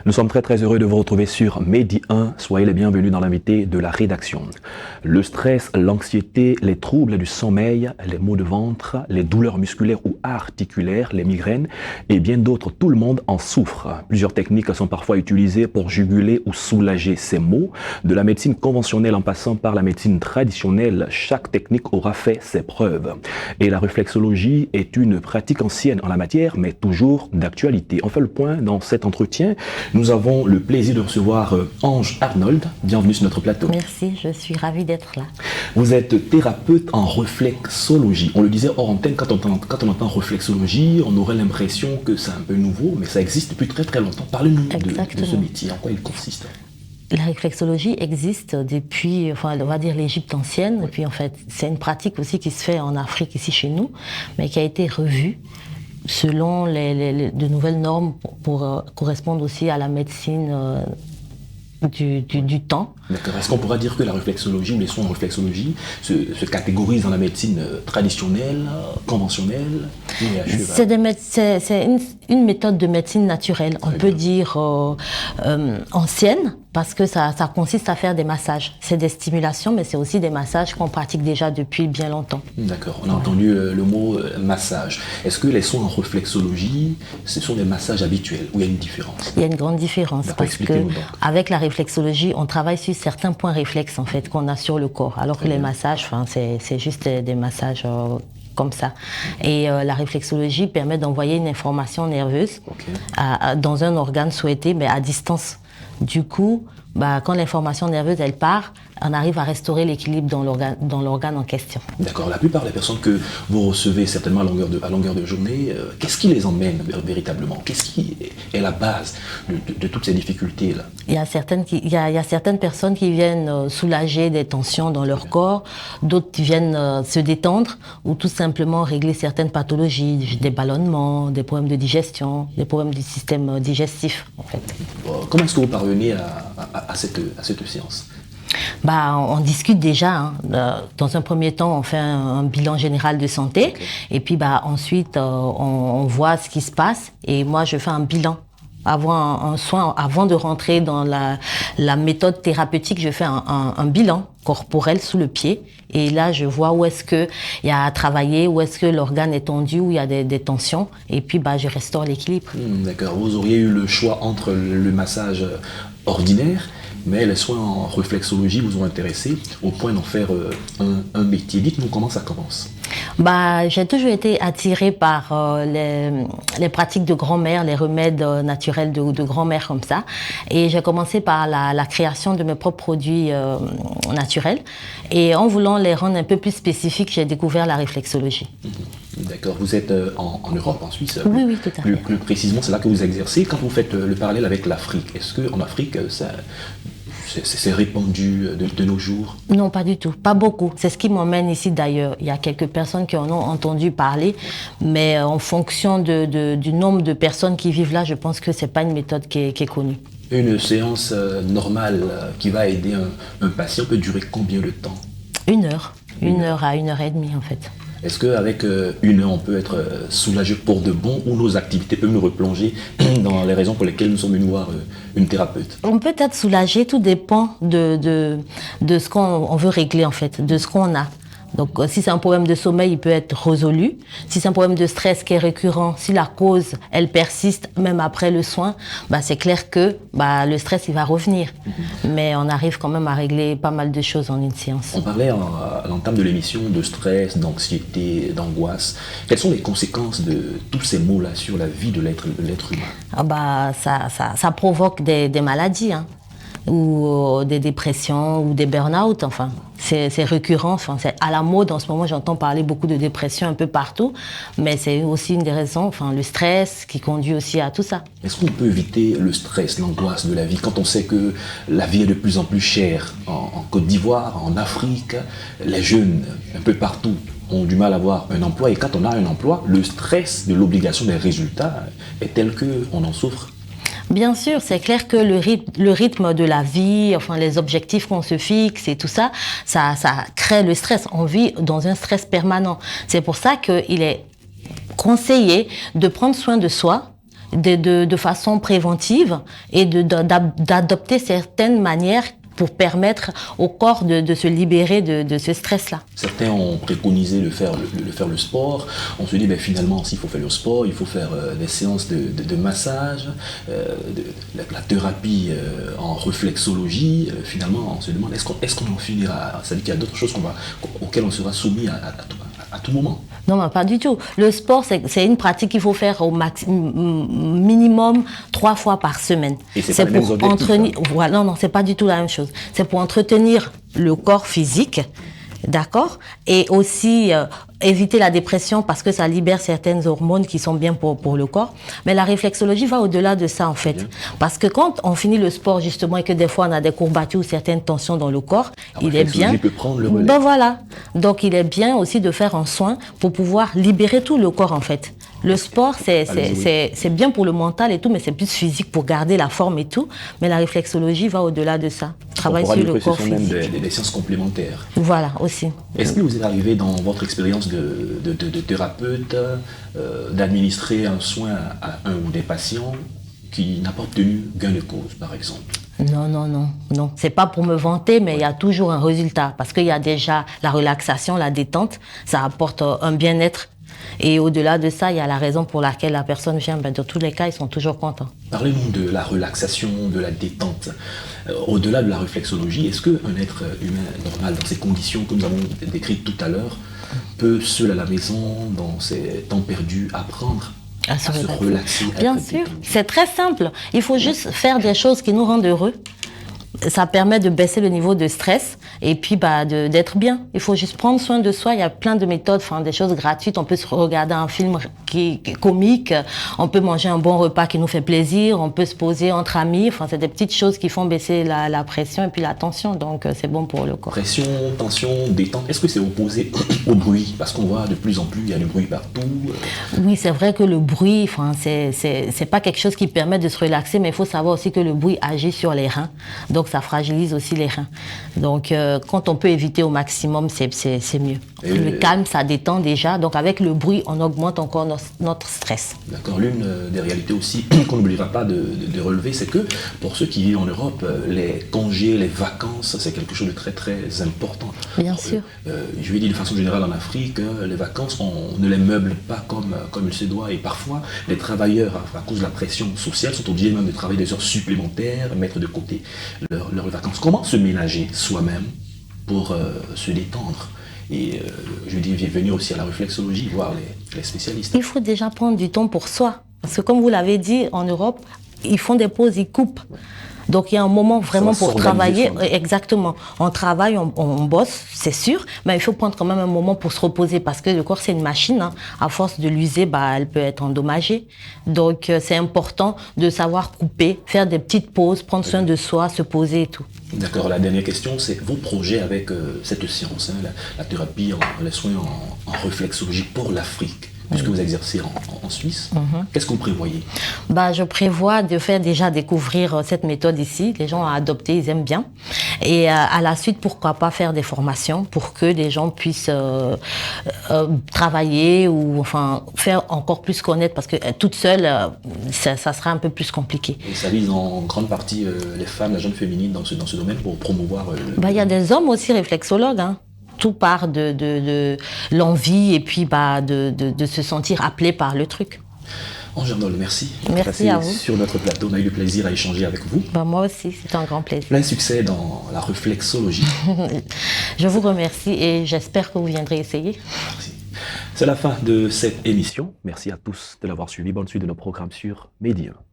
Nous sommes très heureux de vous retrouver sur Medi 1. Soyez les bienvenus dans l'invité de la rédaction. Le stress, l'anxiété, les troubles du sommeil, les maux de ventre, les douleurs musculaires ou articulaires, les migraines et bien d'autres, tout le monde en souffre. Plusieurs techniques sont parfois utilisées pour juguler ou soulager ces maux. De la médecine conventionnelle en passant par la médecine traditionnelle, chaque technique aura fait ses preuves. Et la réflexologie est une pratique ancienne en la matière, mais toujours d'actualité. On fait le point dans cet entretien. Nous avons le plaisir de recevoir Ange Arnold. Bienvenue sur notre plateau. Merci, je suis ravie d'être là. Vous êtes thérapeute en réflexologie. On le disait hors antenne, quand on entend réflexologie, on aurait l'impression que c'est un peu nouveau, mais ça existe depuis très longtemps. Parlez-nous de ce métier, en quoi il consiste. La réflexologie existe depuis, on va dire l'Égypte ancienne, et puis en fait, c'est une pratique aussi qui se fait en Afrique, ici chez nous, mais qui a été revue selon de nouvelles normes pour correspondre aussi à la médecine du temps. D'accord. Est-ce qu'on pourra dire que la réflexologie ou les soins en réflexologie se catégorisent dans la médecine traditionnelle, conventionnelle et à cheval? C'est une méthode de médecine naturelle, on peut dire ancienne, parce que ça consiste à faire des massages. C'est des stimulations, mais c'est aussi des massages qu'on pratique déjà depuis bien longtemps. D'accord, on a entendu le mot massage. Est-ce que les soins en réflexologie, ce sont des massages habituels ou il y a une différence? Il y a une grande différence, parce qu'avec la réflexologie, on travaille sur certains points réflexes en fait, qu'on a sur le corps, alors que les massages, c'est juste des massages comme ça. Et la réflexologie permet d'envoyer une information nerveuse dans un organe souhaité, mais à distance. Du coup, quand l'information nerveuse elle part, on arrive à restaurer l'équilibre dans l'organe en question. D'accord. La plupart des personnes que vous recevez certainement à longueur de journée, qu'est-ce qui les emmène véritablement? Qu'est-ce qui est la base de toutes ces difficultés-là? Il y a certaines personnes qui viennent soulager des tensions dans leur corps, d'autres qui viennent se détendre ou tout simplement régler certaines pathologies, des ballonnements, des problèmes de digestion, des problèmes du système digestif en fait. Comment est-ce que vous parvenez à cette séance? On discute déjà. Dans un premier temps, on fait un bilan général de santé. Et puis ensuite, on voit ce qui se passe. Et moi, je fais un bilan. Un soin, avant de rentrer dans la méthode thérapeutique, je fais un bilan corporel sous le pied. Et là, je vois où est-ce qu'il y a à travailler, où est-ce que l'organe est tendu, où il y a des tensions. Et puis, je restaure l'équilibre. D'accord. Vous auriez eu le choix entre le massage ordinaire, mais les soins en réflexologie vous ont intéressé au point d'en faire un métier. Dites-nous comment ça commence. J'ai toujours été attirée par les pratiques de grand-mère, les remèdes naturels de grand-mère comme ça. Et j'ai commencé par la création de mes propres produits naturels. Et en voulant les rendre un peu plus spécifiques, j'ai découvert la réflexologie. D'accord. Vous êtes en Europe, en Suisse? Oui, tout à fait. Plus précisément, c'est là que vous exercez. Quand vous faites le parallèle avec l'Afrique, est-ce qu'en Afrique, c'est répandu de nos jours? Non, pas du tout, pas beaucoup. C'est ce qui m'emmène ici d'ailleurs. Il y a quelques personnes qui en ont entendu parler, mais en fonction du nombre de personnes qui vivent là, je pense que c'est pas une méthode qui est connue. Une séance normale qui va aider un patient peut durer combien de temps? 1 heure. 1 heure à 1h30 en fait. Est-ce qu'avec 1 heure, on peut être soulagé pour de bon ou nos activités peuvent nous replonger dans les raisons pour lesquelles nous sommes venus voir une thérapeute? On peut être soulagé, tout dépend de ce qu'on veut régler en fait, de ce qu'on a. Donc si c'est un problème de sommeil, il peut être résolu. Si c'est un problème de stress qui est récurrent, si la cause, elle persiste même après le soin, c'est clair que le stress, il va revenir. Mais on arrive quand même à régler pas mal de choses en une séance. On parlait à l'entame de l'émission de stress, d'anxiété, d'angoisse. Quelles sont les conséquences de tous ces mots-là sur la vie de l'être humain? Ça provoque des maladies, ou des dépressions ou des burn-out, c'est récurrent, c'est à la mode en ce moment, j'entends parler beaucoup de dépression un peu partout, mais c'est aussi une des raisons, le stress qui conduit aussi à tout ça. Est-ce qu'on peut éviter le stress, l'angoisse de la vie quand on sait que la vie est de plus en plus chère en Côte d'Ivoire, en Afrique, les jeunes un peu partout ont du mal à avoir un emploi et quand on a un emploi, le stress de l'obligation des résultats est tel qu'on en souffre? Bien sûr, c'est clair que le rythme de la vie, les objectifs qu'on se fixe et tout ça, ça crée le stress. On vit dans un stress permanent. C'est pour ça qu'il est conseillé de prendre soin de soi, de façon préventive et d'adopter certaines manières pour permettre au corps de se libérer de ce stress-là. Certains ont préconisé de faire le sport. On se dit, ben, finalement, s'il faut faire le sport, il faut faire des séances de massage, la thérapie en réflexologie. Finalement, on se demande, est-ce qu'on en finira? Ça veut dire qu'il y a d'autres choses auxquelles on sera soumis à tout moment. Non, mais pas du tout. Le sport, c'est une pratique qu'il faut faire au minimum 3 fois par semaine. Et c'est pour entretenir. Voilà, non, c'est pas du tout la même chose. C'est pour entretenir le corps physique, d'accord, et aussi éviter la dépression parce que ça libère certaines hormones qui sont bien pour le corps. Mais la réflexologie va au-delà de ça, en fait. Bien. Parce que quand on finit le sport, justement, et que des fois on a des courbatures ou certaines tensions dans le corps, il est bien. Peut prendre le relais. Ben voilà. Donc il est bien aussi de faire un soin pour pouvoir libérer tout le corps, en fait. Le sport, c'est bien pour le mental et tout, mais c'est plus physique pour garder la forme et tout. Mais la réflexologie va au-delà de ça. Travaille sur le corps physique. Ce sont même des sciences complémentaires. Voilà, aussi. Est-ce que vous êtes arrivé dans votre expérience de thérapeute d'administrer un soin à un ou des patients qui n'a pas obtenu gain de cause, par exemple? Non. C'est pas pour me vanter, mais il y a toujours un résultat. Parce qu'il y a déjà la relaxation, la détente, ça apporte un bien-être. Et au-delà de ça, il y a la raison pour laquelle la personne vient. Ben, dans tous les cas, ils sont toujours contents. Parlez-nous de la relaxation, de la détente. Au-delà de la réflexologie, est-ce qu'un être humain normal, dans ces conditions que nous avons décrites tout à l'heure, peut, seul à la maison, dans ses temps perdus, apprendre à se relaxer? Bien sûr, c'est très simple. Il faut juste faire des choses qui nous rendent heureux. Ça permet de baisser le niveau de stress et puis d'être bien. Il faut juste prendre soin de soi. Il y a plein de méthodes, des choses gratuites. On peut se regarder un film qui est comique. On peut manger un bon repas qui nous fait plaisir. On peut se poser entre amis. C'est des petites choses qui font baisser la pression et puis la tension. Donc, c'est bon pour le corps. Pression, tension, détente. Est-ce que c'est opposé au bruit? Parce qu'on voit de plus en plus, il y a du bruit partout. Oui, c'est vrai que le bruit, c'est pas quelque chose qui permet de se relaxer, mais il faut savoir aussi que le bruit agit sur les reins. Donc, ça fragilise aussi les reins. Donc, quand on peut éviter au maximum, c'est mieux. Le calme, ça détend déjà. Donc, avec le bruit, on augmente encore notre stress. D'accord. L'une des réalités aussi qu'on n'oubliera pas de relever, c'est que pour ceux qui vivent en Europe, les congés, les vacances, c'est quelque chose de très, très important. Bien sûr. Je vais dire de façon générale en Afrique, les vacances, on ne les meuble pas comme il se doit. Et parfois, les travailleurs, à cause de la pression sociale, sont obligés même de travailler des heures supplémentaires, mettre de côté leurs vacances. Comment se ménager soi-même pour se détendre? Et je dis, venir aussi à la réflexologie, voir les spécialistes. Il faut déjà prendre du temps pour soi. Parce que comme vous l'avez dit, en Europe, ils font des pauses, ils coupent. Donc il y a un moment vraiment pour travailler. Exactement. On travaille, on bosse, c'est sûr, mais il faut prendre quand même un moment pour se reposer parce que le corps c'est une machine. Hein. À force de l'user, elle peut être endommagée. Donc c'est important de savoir couper, faire des petites pauses, prendre soin de soi, se poser et tout. D'accord. La dernière question, c'est vos projets avec cette science, la thérapie, les soins en réflexologie pour l'Afrique. Puisque vous exercez en Suisse, qu'est-ce que vous prévoyez? Je prévois de faire déjà découvrir cette méthode ici. Les gens ont adopté, ils aiment bien. Et à la suite, pourquoi pas faire des formations pour que les gens puissent travailler ou faire encore plus connaître parce que toute seule, ça sera un peu plus compliqué. Et ça vise en grande partie les femmes, la jeune féminine dans ce domaine pour promouvoir... Il y a des hommes aussi réflexologues, hein. Tout part de l'envie et puis de se sentir appelé par le truc. Ange Arnold, merci. Merci à vous. Sur notre plateau, on a eu le plaisir à échanger avec vous. Moi aussi, c'est un grand plaisir. Plein succès dans la réflexologie. Je vous remercie et j'espère que vous viendrez essayer. Merci. C'est la fin de cette émission. Merci à tous de l'avoir suivi. Bonne suite de nos programmes sur Medi 1.